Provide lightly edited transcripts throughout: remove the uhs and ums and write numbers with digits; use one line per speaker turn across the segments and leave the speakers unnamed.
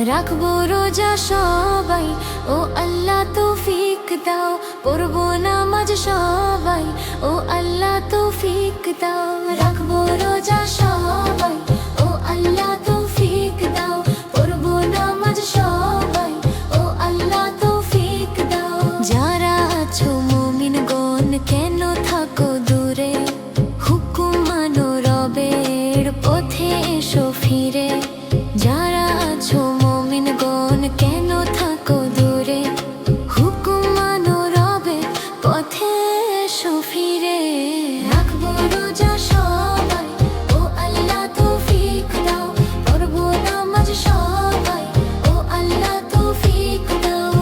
রাখবো রোজা সবাই, ও আল্লাহ তৌফিক দাও। পড়বো নামাজ সবাই, ও আল্লাহ তৌফিক দাও। রাখবো রোজা সবাই, ও আল্লাহ তৌফিক দাও। পড়বো নামাজ সবাই, ও আল্লাহ তৌফিক দাও। যারা আছো মুমিনগণ কেন থাকো দূরে, হুকুম মানো রবের পথে এসো ফিরে। যারা আছো মুমিনগণ কেন থাকো দূরে, হুকুম মানো রবের পথে এসো ফিরে। রাখবো রোজা সবাই, ও আল্লাহ তৌফিক দাও। পড়বো নামাজ সবাই, ও আল্লাহ তৌফিক দাও।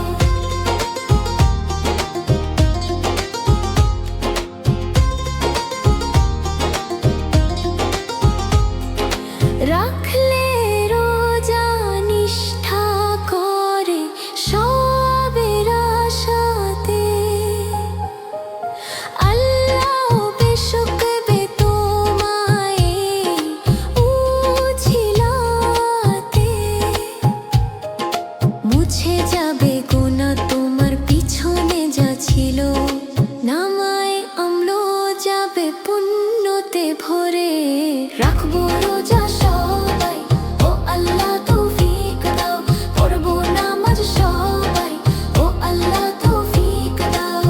রাখলে রোজা নিষ্ঠা করে সবের আশাতে, আল্লাহ বেশুকবে তোমায় উছিলাতে। মুছে যাবে গুনাহ তোমার পিছনে যা ছিল, নামায় আমল যাবে পুণ্যতে ভরে। রাখবো রোজা সবাই, ও আল্লাহ তৌফিক দাও। পড়বো নামাজ সবাই, ও আল্লাহ তৌফিক দাও।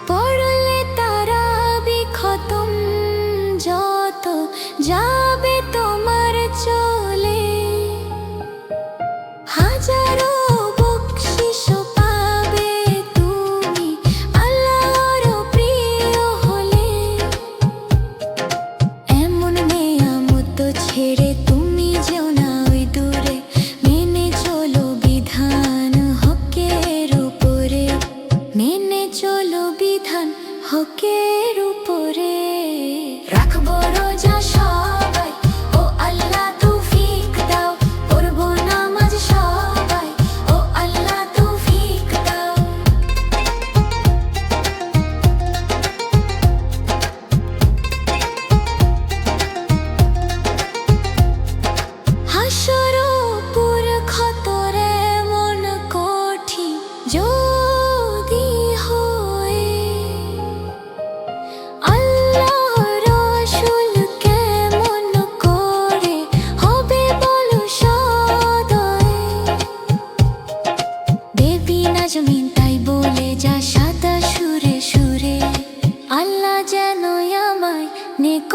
পড়লে তারাবি খতম যত যাবে তোমার চলে, হাজারো বকশিশ পাবে তুমি আল্লাহর প্রিয় হলে। এমন নেয়ামত ছেড়ে তুমি যেও না ওই দূরে, মেনে চলো বিধান হকের উপরে। মেনে চলো বিধান হকের উপরে। রাখবো রোজা সবাই, ও আল্লাহ তৌফিক দাও। পড়বো নামাজ সবাই, ও আল্লাহ তৌফিক দাও। হাসরপুর খতরে মন কঠিন যদি হয়, আল্লাহ রাসূল কেমন করে হবে বলো সদয়। বেবি নাজমিন তাই বলে যা সাদা সুরে সুরে, আল্লাহ যেন আমায় নেক